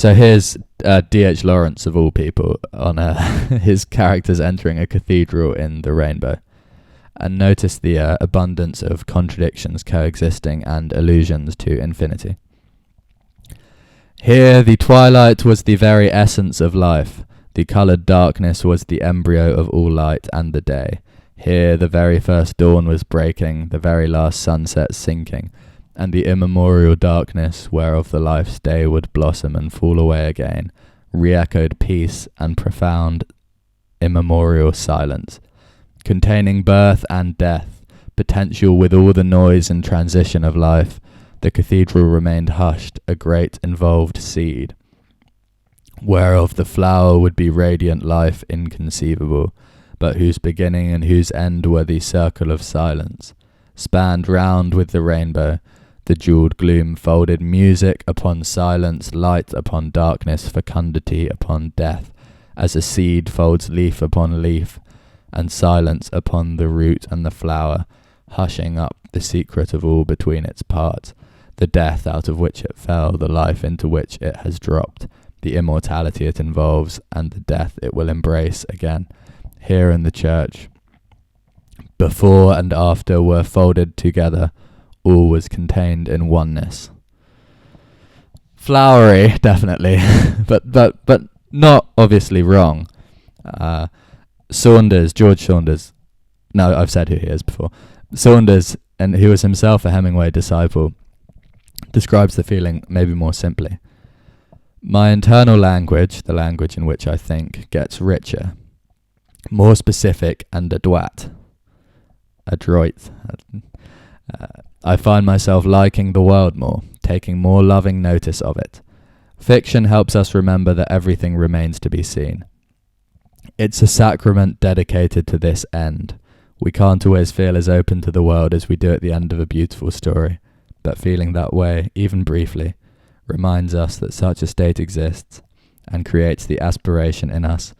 So here's D.H. Lawrence, of all people, on his characters entering a cathedral in The Rainbow. And notice the abundance of contradictions coexisting and allusions to infinity. Here the twilight was the very essence of life. The coloured darkness was the embryo of all light and the day. Here the very first dawn was breaking, the very last sunset sinking, and the immemorial darkness, whereof the life's day would blossom and fall away again, re-echoed peace and profound immemorial silence, containing birth and death, potential with all the noise and transition of life. The cathedral remained hushed, a great involved seed, whereof the flower would be radiant life inconceivable, but whose beginning and whose end were the circle of silence, spanned round with the rainbow. The jewelled gloom folded music upon silence, light upon darkness, fecundity upon death, as a seed folds leaf upon leaf, and silence upon the root and the flower, hushing up the secret of all between its parts, the death out of which it fell, the life into which it has dropped, the immortality it involves, and the death it will embrace again. Here in the church, before and after were folded together, all was contained in oneness. Flowery, definitely, but not obviously wrong. George Saunders, no, I've said who he is before. Saunders, and who was himself a Hemingway disciple, describes the feeling maybe more simply. My internal language, the language in which I think, gets richer, more specific and adroit. I find myself liking the world more, taking more loving notice of it. Fiction helps us remember that everything remains to be seen. It's a sacrament dedicated to this end. We can't always feel as open to the world as we do at the end of a beautiful story, but feeling that way, even briefly, reminds us that such a state exists and creates the aspiration in us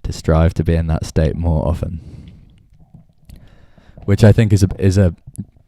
to strive to be in that state more often. Which I think is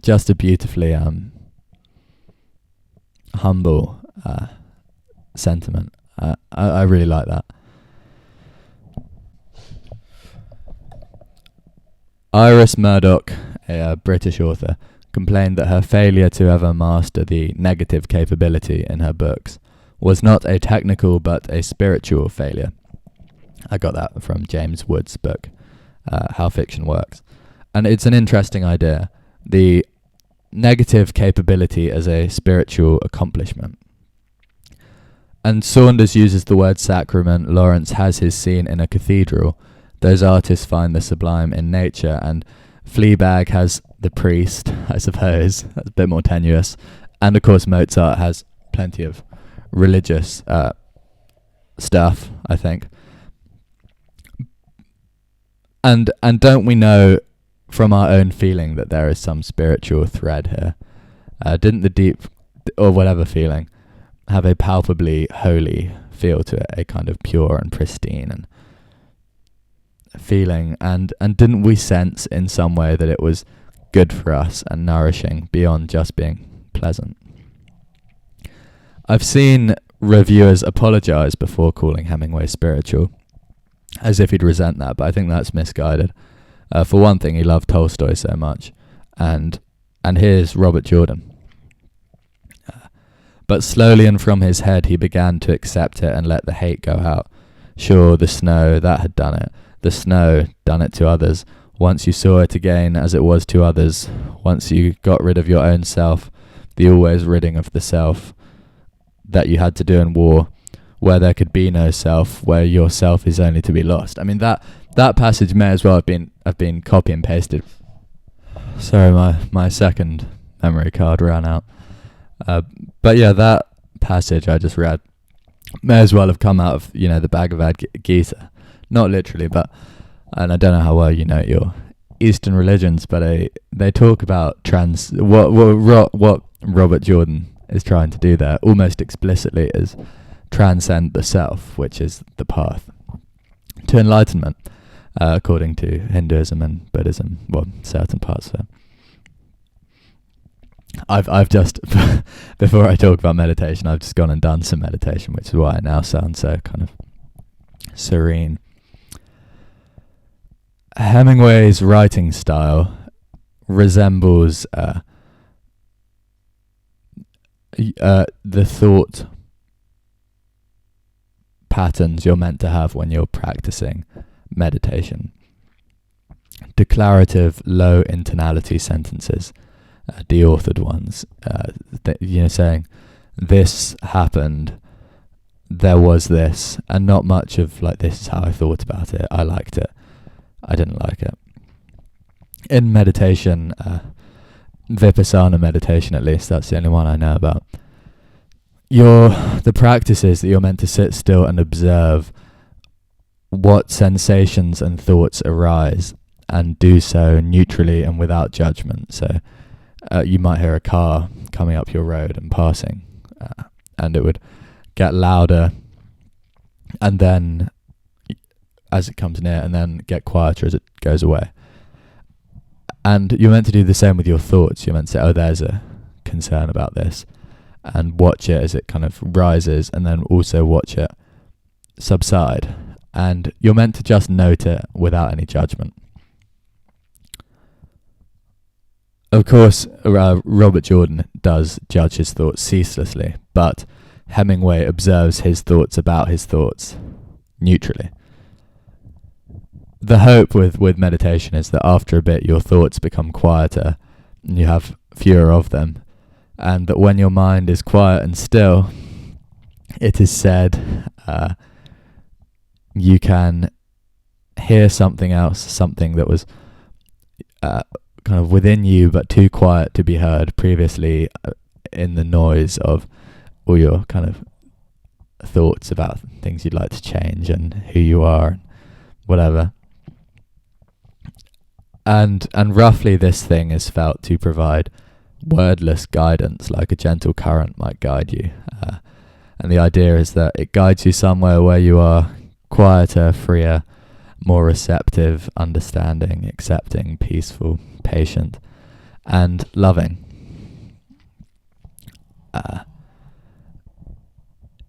just a beautifully humble sentiment. I really like that. Iris Murdoch, a British author, complained that her failure to ever master the negative capability in her books was not a technical but a spiritual failure. I got that from James Wood's book, How Fiction Works. And it's an interesting idea, the negative capability as a spiritual accomplishment. And Saunders uses the word sacrament. Lawrence has his scene in a cathedral. Those artists find the sublime in nature, and Fleabag has the priest, I suppose. That's a bit more tenuous. And of course Mozart has plenty of religious stuff, I think. And don't we know from our own feeling that there is some spiritual thread here? Didn't the deep, or whatever feeling, have a palpably holy feel to it, a kind of pure and pristine and feeling, and didn't we sense in some way that it was good for us and nourishing beyond just being pleasant? I've seen reviewers apologise before calling Hemingway spiritual, as if he'd resent that, but I think that's misguided. For one thing, he loved Tolstoy so much, and here's Robert Jordan. But slowly and from his head he began to accept it and let the hate go out. Sure, the snow, that had done it. The snow done it to others. Once you saw it again as it was to others. Once you got rid of your own self, the always ridding of the self that you had to do in war, where there could be no self, where your self is only to be lost. I mean, that passage may as well have been copy and pasted. Sorry, my second memory card ran out. But yeah, that passage I just read may as well have come out of, the Bhagavad Gita. Not literally, but, and I don't know how well you know your Eastern religions, but they talk about what Robert Jordan is trying to do there, almost explicitly, is transcend the self, which is the path to enlightenment, according to Hinduism and Buddhism, well, certain parts of it. I've just before I talk about meditation, I've just gone and done some meditation, which is why I now sound so kind of serene. Hemingway's writing style resembles the thought patterns you're meant to have when you're practicing meditation. Declarative, low internality sentences, deauthored ones, saying, this happened, there was this, and not much of like, this is how I thought about it, I liked it, I didn't like it. In meditation, Vipassana meditation at least, that's the only one I know about, the practice is that you're meant to sit still and observe what sensations and thoughts arise, and do so neutrally and without judgment. So you might hear a car coming up your road and passing, and it would get louder, and then as it comes near, and then get quieter as it goes away. And you're meant to do the same with your thoughts. You're meant to say, oh, there's a concern about this, and watch it as it kind of rises, and then also watch it subside. And you're meant to just note it without any judgment. Of course, Robert Jordan does judge his thoughts ceaselessly, but Hemingway observes his thoughts about his thoughts neutrally. The hope with meditation is that after a bit your thoughts become quieter and you have fewer of them, and that when your mind is quiet and still, it is said you can hear something else, something that was kind of within you but too quiet to be heard previously, in the noise of all your kind of thoughts about things you'd like to change and who you are and whatever. And roughly this thing is felt to provide wordless guidance, like a gentle current might guide you. And the idea is that it guides you somewhere where you are quieter, freer, more receptive, understanding, accepting, peaceful, patient, and loving.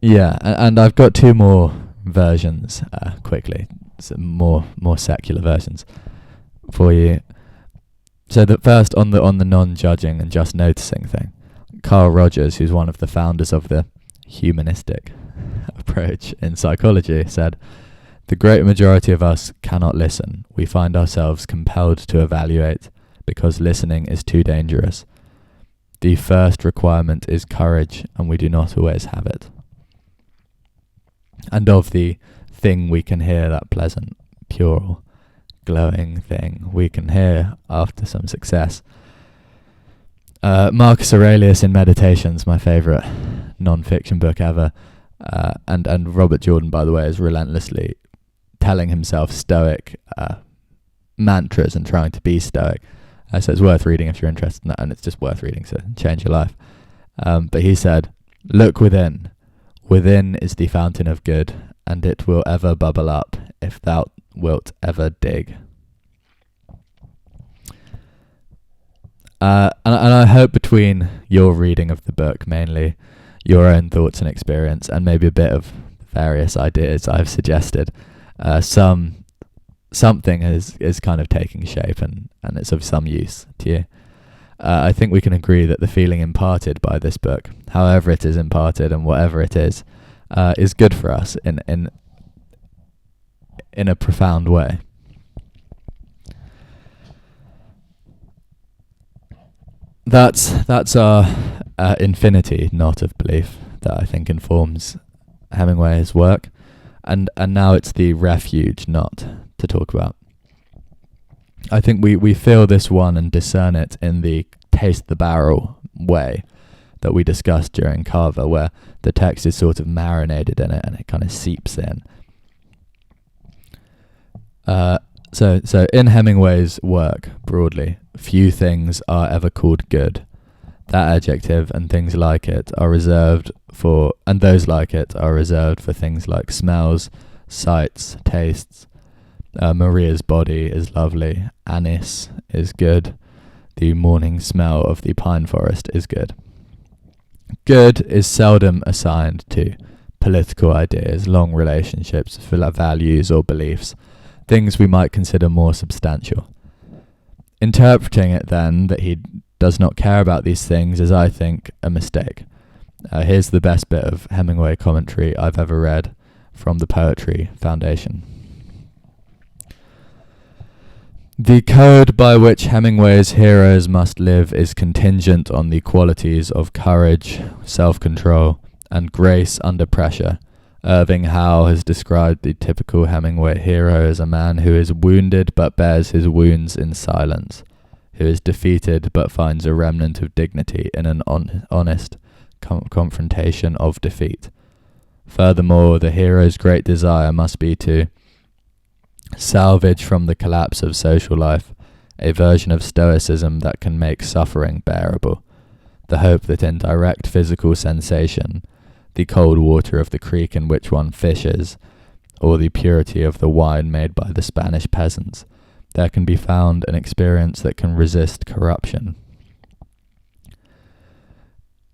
And I've got two more versions quickly, some more secular versions for you. So the first on the non-judging and just noticing thing. Carl Rogers, who's one of the founders of the humanistic approach in psychology, said, "The great majority of us cannot listen. We find ourselves compelled to evaluate because listening is too dangerous. The first requirement is courage, and we do not always have it." And of the thing we can hear, that pleasant, pure, glowing thing we can hear after some success. Marcus Aurelius in Meditations, my favourite non-fiction book ever, and Robert Jordan, by the way, is relentlessly telling himself stoic mantras and trying to be stoic. So it's worth reading if you're interested in that, and it's just worth reading, so change your life. But he said, "Look within. Within is the fountain of good, and it will ever bubble up if thou wilt ever dig." And I hope between your reading of the book, mainly your own thoughts and experience, and maybe a bit of various ideas I've suggested, something is kind of taking shape and it's of some use to you. I think we can agree that the feeling imparted by this book, however it is imparted and whatever it is good for us in a profound way. That's our infinity knot of belief that I think informs Hemingway's work, and now it's the refuge knot to talk about. I think we feel this one and discern it in the taste the barrel way that we discussed during Carver, where the text is sort of marinated in it and it kind of seeps in. So in Hemingway's work, broadly, few things are ever called good. That adjective and things like it are reserved for, and those like it are reserved for things like smells, sights, tastes. Maria's body is lovely. Anise is good. The morning smell of the pine forest is good. Good is seldom assigned to political ideas, long relationships, values or beliefs, things we might consider more substantial. Interpreting it then that he does not care about these things is, I think, a mistake. Here's the best bit of Hemingway commentary I've ever read from the Poetry Foundation. The code by which Hemingway's heroes must live is contingent on the qualities of courage, self-control, and grace under pressure. Irving Howe has described the typical Hemingway hero as a man who is wounded but bears his wounds in silence, who is defeated but finds a remnant of dignity in an honest confrontation of defeat. Furthermore, the hero's great desire must be to salvage from the collapse of social life a version of stoicism that can make suffering bearable, the hope that in direct physical sensation, the cold water of the creek in which one fishes, or the purity of the wine made by the Spanish peasants, there can be found an experience that can resist corruption.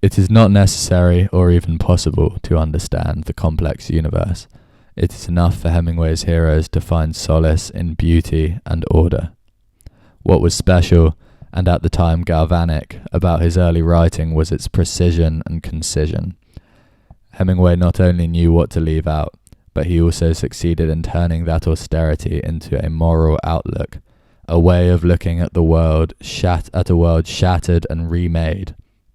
It is not necessary or even possible to understand the complex universe. It is enough for Hemingway's heroes to find solace in beauty and order. What was special, and at the time galvanic, about his early writing was its precision and concision. Hemingway not only knew what to leave out, but he also succeeded in turning that austerity into a moral outlook, a way of looking at the world, at a world shattered and remade,